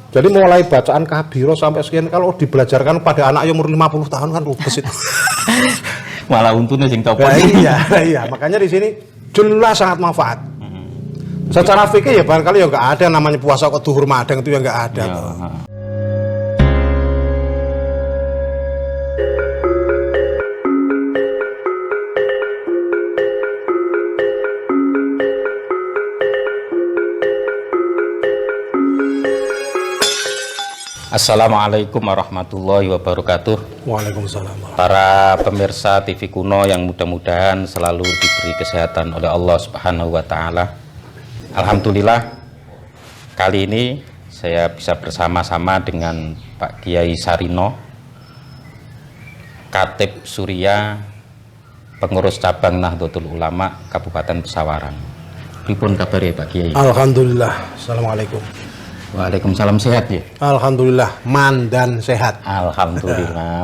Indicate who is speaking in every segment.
Speaker 1: Jadi mulai bacaan kabiro sampai sekian kalau dibelajarkan pada anak yang umur 50 tahun kan ludes itu.
Speaker 2: Malah untungnya sing topo.
Speaker 1: Iya, makanya di sini jelas sangat manfaat. Secara fikih ya barangkali ya nggak ada namanya puasa kok duhur madang itu ya nggak ada.
Speaker 2: Ya, Assalamualaikum warahmatullahi wabarakatuh.
Speaker 1: Waalaikumsalam.
Speaker 2: Para pemirsa TV Kuno yang mudah-mudahan selalu diberi kesehatan oleh Allah Subhanahu wa Ta'ala. Alhamdulillah, kali ini saya bisa bersama-sama dengan Pak Kiai Sarino, Khatib Surya, pengurus cabang Nahdlatul Ulama Kabupaten Pesawaran. Pripun kabar ya Pak Kiai?
Speaker 1: Alhamdulillah. Assalamualaikum.
Speaker 2: Waalaikumsalam, sehat ya?
Speaker 1: Alhamdulillah, mandan sehat.
Speaker 2: Alhamdulillah.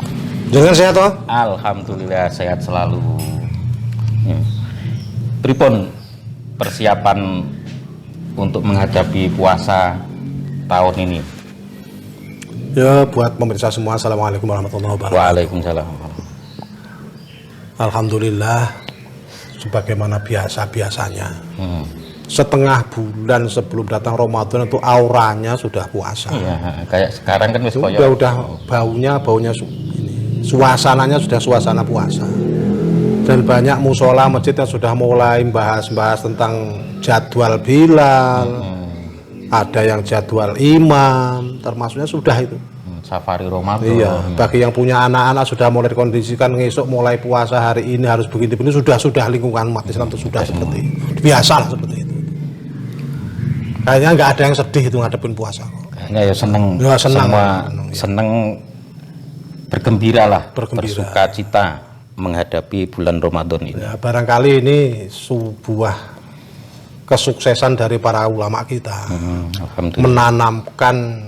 Speaker 1: Jangan sehat toh?
Speaker 2: Alhamdulillah sehat selalu. Pripun persiapan untuk menghadapi puasa tahun ini?
Speaker 1: Ya, buat pemirsa semua, assalamualaikum warahmatullahi wabarakatuh.
Speaker 2: Waalaikumsalam.
Speaker 1: Alhamdulillah, sebagaimana biasanya. Setengah bulan sebelum datang Ramadan itu auranya sudah puasa.
Speaker 2: Iya, kayak sekarang kan
Speaker 1: udah baunya ini, suasananya sudah suasana puasa. Dan banyak musola masjid yang sudah mulai bahas tentang jadwal Bilal, ada yang jadwal imam, termasuknya sudah itu.
Speaker 2: Safari Ramadan.
Speaker 1: Iya, bagi yang punya anak-anak sudah mulai dikondisikan ngesok mulai puasa hari ini harus begini sudah lingkungan umat Islam itu sudah seperti itu. Biasalah seperti itu. Kayaknya nggak ada yang sedih itu ngadepin puasa kok.
Speaker 2: Kayaknya ya seneng.
Speaker 1: Ya, senang.
Speaker 2: Semua
Speaker 1: ya.
Speaker 2: Seneng, bergembira lah,
Speaker 1: bersuka
Speaker 2: cita menghadapi bulan Ramadan ini.
Speaker 1: Ya, barangkali ini sebuah kesuksesan dari para ulama kita menanamkan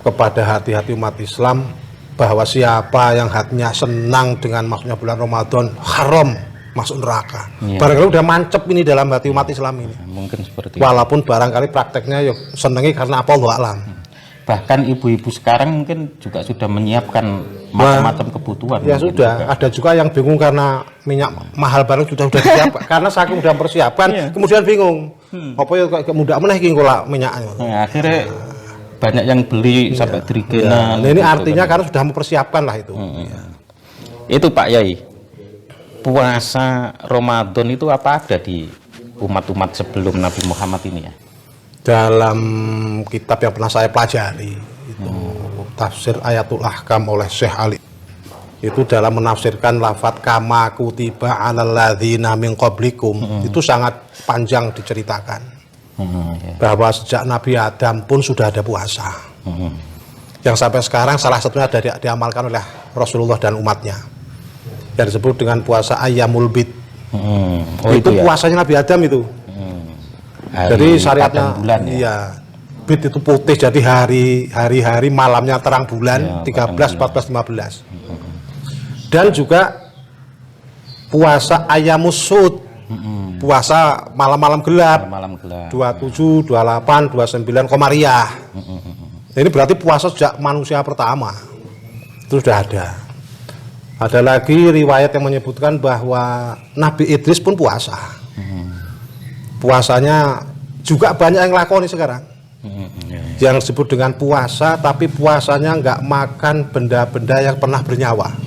Speaker 1: kepada hati-hati umat Islam bahwa siapa yang hatinya senang dengan masuknya bulan Ramadan haram masuk neraka. Ya. Barangkali udah mancep ini dalam hati umat Islam ini.
Speaker 2: Mungkin seperti
Speaker 1: walaupun itu. Barangkali prakteknya ya senengi karena apa Allah alam.
Speaker 2: Bahkan ibu-ibu sekarang mungkin juga sudah menyiapkan macam-macam kebutuhan.
Speaker 1: Ya sudah, juga. Ada juga yang bingung karena minyak mahal barang sudah disiapkan. Karena saking udah persiapkan, kemudian bingung. Apa ya kayak mudah meneh iki kula minyaknya.
Speaker 2: Nah, akhirnya banyak yang beli sampai trigenan.
Speaker 1: Nah, ini artinya karena sudah mempersiapkan lah itu.
Speaker 2: Itu Pak Yai. Puasa Ramadan itu apa ada di umat-umat sebelum Nabi Muhammad ini ya?
Speaker 1: Dalam kitab yang pernah saya pelajari itu tafsir Ayatul Ahkam oleh Syekh Ali. Itu dalam menafsirkan lafadz kama kutiba 'alal ladzina min qablikum itu sangat panjang diceritakan. Bahwa sejak Nabi Adam pun sudah ada puasa. Yang sampai sekarang salah satunya ada diamalkan oleh Rasulullah dan umatnya. Yang disebut dengan puasa Ayyamul Bid. Itu ya? Puasanya Nabi Adam itu. Jadi syariatnya bulan, ya? Iya. Bid itu putih, jadi hari-hari malamnya terang bulan, ya, 13, 14, 15. Dan juga puasa Ayyamus Sud. Puasa malam-malam gelap. 27, 28, 29 Komariah. Ini berarti puasa sejak manusia pertama. Itu sudah ada. Ada lagi riwayat yang menyebutkan bahwa Nabi Idris pun puasa. Puasanya juga banyak yang lakoni sekarang. Yang disebut dengan puasa, tapi puasanya nggak makan benda-benda yang pernah bernyawa.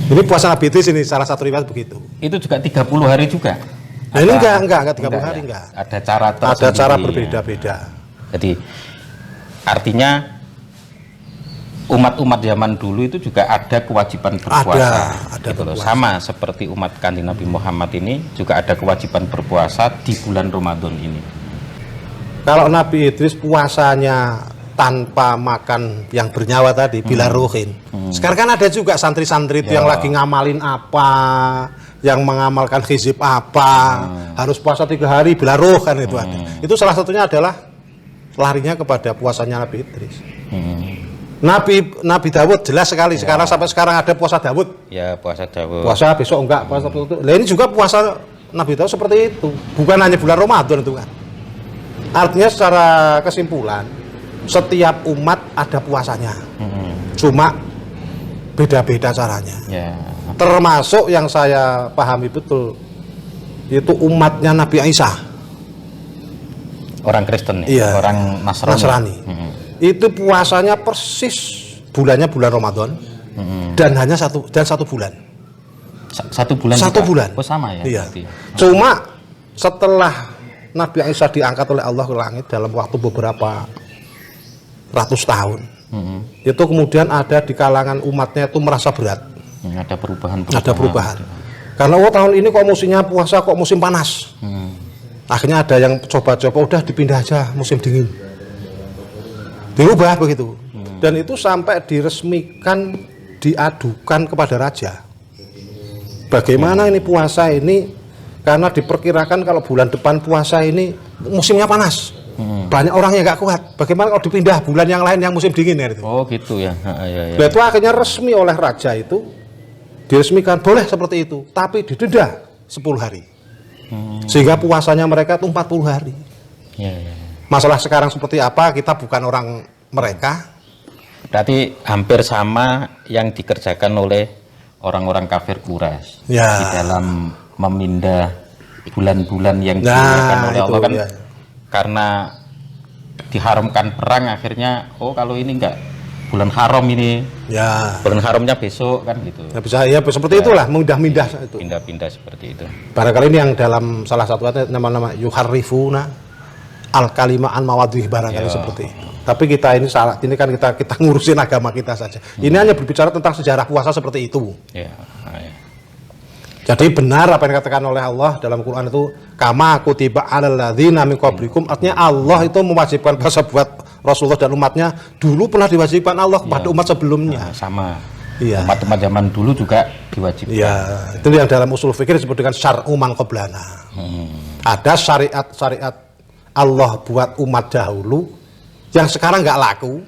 Speaker 1: Ini puasa Nabi Idris ini salah satu riwayat begitu. Itu
Speaker 2: juga 30 hari juga?
Speaker 1: Nah, ini enggak 30 hari enggak.
Speaker 2: Ada cara tersendiri.
Speaker 1: Ada cara berbeda-beda.
Speaker 2: Jadi artinya umat-umat zaman dulu itu juga ada kewajiban berpuasa.
Speaker 1: Ada
Speaker 2: gitu loh. Sama seperti umat Kanjeng Nabi Muhammad ini juga ada kewajiban berpuasa di bulan Ramadan ini.
Speaker 1: Kalau Nabi Idris puasanya tanpa makan yang bernyawa tadi, bila ruhin. Sekarang kan ada juga santri-santri itu yang lagi ngamalin apa, yang mengamalkan hizib apa, harus puasa 3 hari bila ruh kan itu ada. Itu salah satunya adalah larinya kepada puasanya Nabi Idris. Nabi Dawud jelas sekali sekarang sampai sekarang ada puasa Dawud.
Speaker 2: Ya, puasa Dawud.
Speaker 1: Puasa besok enggak, puasa itu. Nah, ini juga puasa Nabi Dawud seperti itu. Bukan hanya bulan Ramadan itu kan. Artinya secara kesimpulan setiap umat ada puasanya. Cuma beda-beda caranya.
Speaker 2: Ya.
Speaker 1: Termasuk yang saya pahami betul itu umatnya Nabi Isa.
Speaker 2: Orang Kristen ya?
Speaker 1: Iya.
Speaker 2: Orang Nasrani.
Speaker 1: Itu puasanya persis bulannya bulan Ramadan. Dan hanya satu bulan.
Speaker 2: Satu bulan.
Speaker 1: Satu
Speaker 2: juga?
Speaker 1: bulan.
Speaker 2: Oh sama ya.
Speaker 1: Iya.
Speaker 2: Berarti.
Speaker 1: Cuma setelah Nabi Isa diangkat oleh Allah ke langit dalam waktu beberapa ratus tahun, itu kemudian ada di kalangan umatnya itu merasa berat.
Speaker 2: Ada perubahan.
Speaker 1: Ada perubahan. Karena tahun ini kok musimnya puasa, kok musim panas. Akhirnya ada yang coba-coba udah dipindah aja musim dingin. Diubah begitu. Dan itu sampai diresmikan, diadukan kepada raja. Bagaimana ini puasa ini, karena diperkirakan kalau bulan depan puasa ini musimnya panas. Banyak orang yang nggak kuat. Bagaimana kalau dipindah bulan yang lain yang musim dingin ya itu?
Speaker 2: Oh gitu ya.
Speaker 1: Nah, itu akhirnya resmi oleh raja itu diresmikan boleh seperti itu, tapi didenda 10 hari. Sehingga puasanya mereka itu 40 hari.
Speaker 2: Ya.
Speaker 1: Masalah sekarang seperti apa kita bukan orang mereka.
Speaker 2: Berarti hampir sama yang dikerjakan oleh orang-orang kafir Quraisy
Speaker 1: Ya.
Speaker 2: di dalam memindah bulan-bulan yang dimuliakan oleh Allah kan,
Speaker 1: ya.
Speaker 2: Karena diharamkan perang akhirnya kalau ini enggak bulan haram ini,
Speaker 1: Ya.
Speaker 2: bulan haramnya besok kan gitu.
Speaker 1: Ya bisa ya seperti itulah, mindah-mindah itu.
Speaker 2: Pindah-pindah seperti itu.
Speaker 1: Barangkali ini yang dalam salah satu ayat nama-nama yuharrifuna al kalimah an mawadih barangkali seperti itu. Tapi kita ini salah, ini kan kita ngurusin agama kita saja. Ini hanya berbicara tentang sejarah puasa seperti itu.
Speaker 2: Ya.
Speaker 1: Jadi benar apa yang dikatakan oleh Allah dalam Quran itu kama kutiba alal ladzina min qablikum, artinya Allah itu mewajibkan puasa buat Rasulullah dan umatnya. Dulu pernah diwajibkan Allah kepada umat sebelumnya.
Speaker 2: Sama.
Speaker 1: Iya.
Speaker 2: Umat-umat zaman dulu juga diwajibkan.
Speaker 1: Iya, itu yang dalam usul fikir disebut dengan syar'u man qablana. Ada syariat Allah buat umat dahulu yang sekarang nggak laku.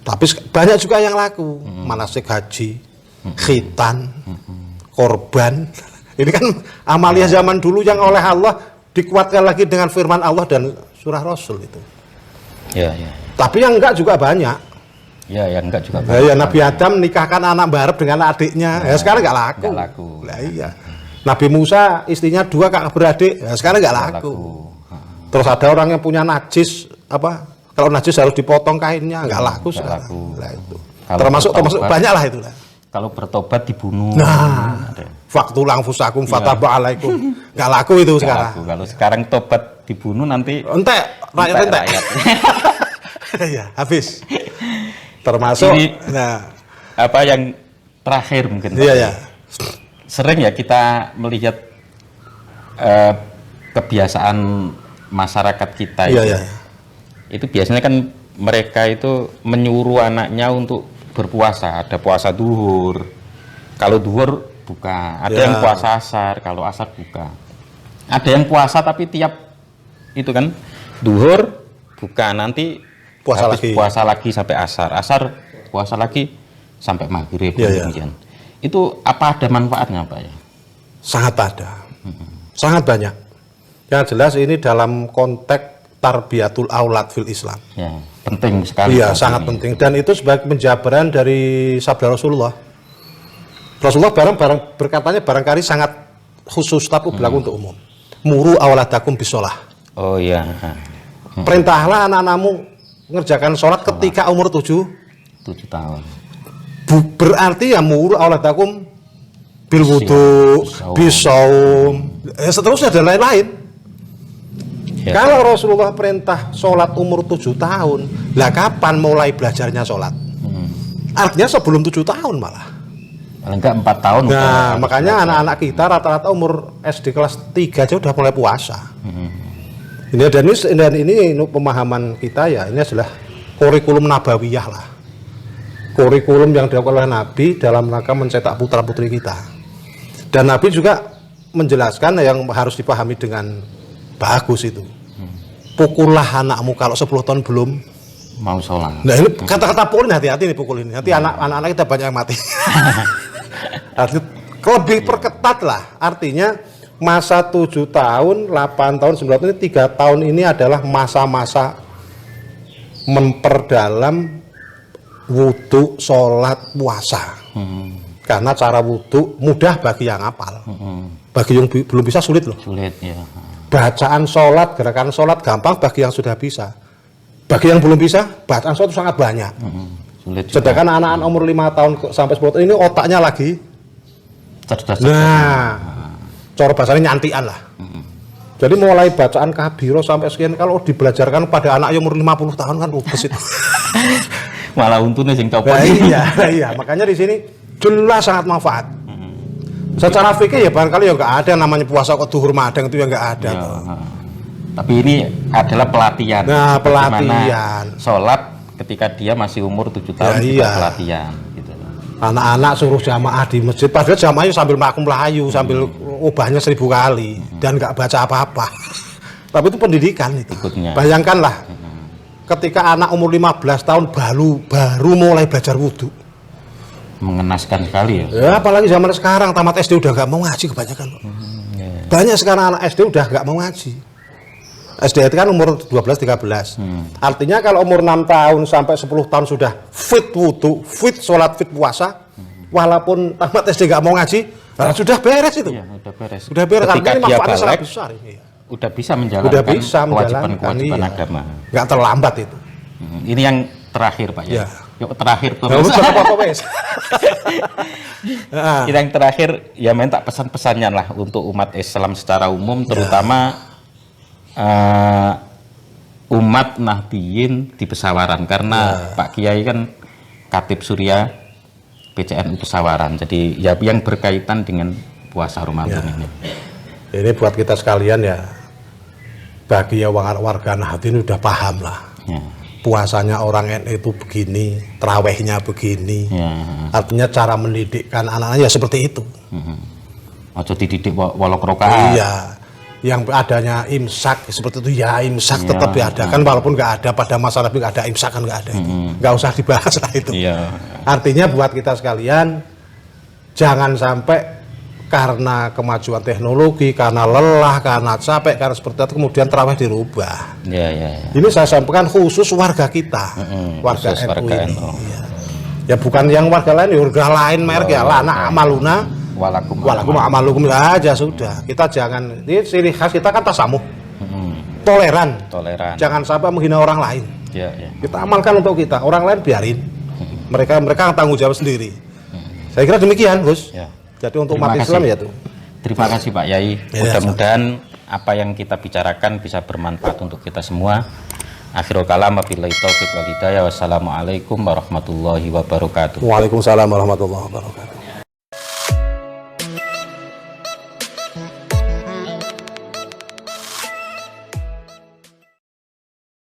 Speaker 1: Tapi banyak juga yang laku. Manasik haji, khitan, korban. Ini kan amalia zaman dulu yang oleh Allah dikuatkan lagi dengan firman Allah dan surah Rasul itu.
Speaker 2: Ya.
Speaker 1: Tapi yang enggak juga banyak.
Speaker 2: Ya, yang enggak juga.
Speaker 1: Ya, Nabi Adam nikahkan anak barep dengan adiknya. Ya sekarang enggak laku.
Speaker 2: Enggak laku.
Speaker 1: Nah, iya. Nabi Musa istrinya 2 kakak beradik. Ya sekarang enggak laku. Terus ada orang yang punya najis kalau najis harus dipotong kainnya, enggak laku sekarang. Nah, itu. Termasuk banyak lah itu.
Speaker 2: Kalau bertobat dibunuh.
Speaker 1: Nah, faktulang fusakum fataba alaikum. Enggak laku itu sekarang.
Speaker 2: Kalau sekarang tobat dibunuh nanti
Speaker 1: entek, rakyat entek. Ya, habis. Termasuk
Speaker 2: apa yang terakhir mungkin.
Speaker 1: Iya.
Speaker 2: Sering ya kita melihat kebiasaan masyarakat kita itu biasanya kan mereka itu menyuruh anaknya untuk berpuasa. Ada puasa duhur, kalau duhur buka. Ada yang puasa asar, kalau asar buka. Ada yang puasa tapi tiap itu kan duhur buka, nanti puasa lagi sampai asar puasa lagi sampai maghrib. Itu apa ada manfaatnya Pak ya?
Speaker 1: Sangat ada. Sangat banyak. Yang jelas ini dalam konteks tarbiyatul aulad fil Islam.
Speaker 2: Ya, penting sekali.
Speaker 1: Iya, sangat penting. Dan itu sebagai penjabaran dari sabda Rasulullah. Rasulullah berkatanya barangkali sangat khusus tapi berlaku untuk umum. Muru awladakum bisolah.
Speaker 2: Oh iya.
Speaker 1: Perintahlah anak-anakmu mengerjakan sholat ketika umur 7
Speaker 2: tahun.
Speaker 1: Berarti ya muru awladakum bil wudu, bisaum, seterusnya dan lain-lain. Kalau Rasulullah perintah sholat umur 7 tahun, lah kapan mulai belajarnya sholat? Artinya sebelum 7 tahun malah.
Speaker 2: Enggak 4 tahun.
Speaker 1: Nah, makanya anak-anak kita rata-rata umur SD kelas 3 aja udah mulai puasa. Dan ini pemahaman kita ya, ini adalah kurikulum nabawiyah lah. Kurikulum yang dilakukan oleh Nabi dalam rangka mencetak putra-putri kita. Dan Nabi juga menjelaskan yang harus dipahami dengan bagus itu. Pukullah anakmu kalau 10 tahun belum
Speaker 2: mau sholat.
Speaker 1: Nah ini kata-kata pukul ini hati-hati nih pukul ini. Nanti anak-anak kita banyak yang mati. Lebih perketat lah. Artinya masa 7 tahun, 8 tahun, 9 tahun ini 3 tahun ini adalah masa-masa memperdalam wudhu, sholat, puasa. Karena cara wudhu mudah bagi yang hafal. Bagi yang belum bisa sulit loh.
Speaker 2: Sulit ya.
Speaker 1: Bacaan sholat, gerakan sholat gampang bagi yang sudah bisa. Bagi yang belum bisa, bacaan sholat itu sangat banyak.
Speaker 2: Sulit juga.
Speaker 1: Sedangkan anak-anak umur 5 tahun sampai 10 tahun ini otaknya lagi
Speaker 2: Cerdas.
Speaker 1: nah, cara bahasanya nyantian lah. Jadi mulai bacaan kabiro sampai sekian kalau dibelajarkan pada anak yang umur 50 tahun kan ubes itu.
Speaker 2: Malah untungnya sing copot.
Speaker 1: Nah, iya, makanya di sini jelas sangat manfaat. Secara fikih ya barangkali ya nggak ada namanya puasa kok duhur madang itu ya nggak ada.
Speaker 2: Ya, tapi ini adalah pelatihan.
Speaker 1: Nah, pelatihan.
Speaker 2: Bagaimana sholat ketika dia masih umur 7 tahun
Speaker 1: iya.
Speaker 2: pelatihan. Gitu.
Speaker 1: Anak-anak suruh jamaah di masjid, padahal jamaahnya sambil melayu, sambil ubahnya 1000 kali dan nggak baca apa-apa. Tapi itu pendidikan itu.
Speaker 2: Ikutnya.
Speaker 1: Bayangkanlah, ketika anak umur 15 tahun baru mulai belajar wudhu.
Speaker 2: Mengenaskan sekali ya.
Speaker 1: Ya apalagi zaman sekarang tamat SD udah nggak mau ngaji kebanyakan. Banyak sekarang anak SD udah nggak mau ngaji. SD itu kan umur 12-13. Artinya kalau umur 6 tahun sampai 10 tahun sudah fit wudhu, fit sholat, fit puasa, walaupun tamat SD nggak mau ngaji, sudah beres itu.
Speaker 2: Iya, udah beres.
Speaker 1: Sudah beres.
Speaker 2: Ketika
Speaker 1: Artinya
Speaker 2: dia
Speaker 1: manfaatnya sangat
Speaker 2: balik,
Speaker 1: besar ini.
Speaker 2: udah bisa menjalankan kewajiban-kewajiban
Speaker 1: iya.
Speaker 2: agama.
Speaker 1: Nggak terlambat itu.
Speaker 2: Ini yang terakhir Pak ya.
Speaker 1: Ya.
Speaker 2: Yuk terakhir
Speaker 1: Nah,
Speaker 2: pemirsa.
Speaker 1: Nah,
Speaker 2: Yang terakhir ya minta pesan-pesannya lah untuk umat Islam secara umum, terutama umat Nahdiyin di Pesawaran, karena Pak Kiai kan Khatib Surya PCNU Pesawaran, jadi ya yang berkaitan dengan puasa Ramadan ini.
Speaker 1: ini buat kita sekalian ya, bagi ya warga Nahdien udah paham lah.
Speaker 2: Ya.
Speaker 1: Puasanya orang NU itu begini, terawihnya begini.
Speaker 2: Ya.
Speaker 1: Artinya cara mendidikkan anak-anaknya ya seperti itu.
Speaker 2: Ojo dididik walau rokaat.
Speaker 1: Iya. Yang adanya imsak seperti itu ya imsak
Speaker 2: Iya.
Speaker 1: tetap diadakan walaupun nggak ada pada masa Nabi nggak ada imsak kan nggak ada itu. Nggak usah dibahas lah itu.
Speaker 2: Iya.
Speaker 1: Artinya buat kita sekalian jangan sampai karena kemajuan teknologi, karena lelah, karena capek, karena seperti itu kemudian terawih dirubah.
Speaker 2: Ya, ya, ya.
Speaker 1: Ini saya sampaikan khusus warga kita, warga
Speaker 2: khusus
Speaker 1: NU
Speaker 2: warga
Speaker 1: ini.
Speaker 2: NU.
Speaker 1: Iya. Ya bukan yang warga lain, ya warga lain merek ya lana amaluna walakum amalukum aja sudah. Kita jangan, ini ciri khas kita kan tasamuh, toleran. Jangan sampai menghina orang lain.
Speaker 2: Ya, ya.
Speaker 1: Kita amalkan untuk kita, orang lain biarin. Mereka tanggung jawab sendiri. Saya kira demikian, Gus.
Speaker 2: Ya.
Speaker 1: Jadi untuk
Speaker 2: Terima
Speaker 1: umat
Speaker 2: kasih.
Speaker 1: Islam ya tuh.
Speaker 2: Terima kasih Pak Yai.
Speaker 1: Ya,
Speaker 2: Mudah-mudahan apa yang kita bicarakan bisa bermanfaat untuk kita semua. Akhirul kalam, wabillahi taufiq wal hidayah. Wassalamualaikum warahmatullahi wabarakatuh.
Speaker 1: Waalaikumsalam warahmatullahi wabarakatuh.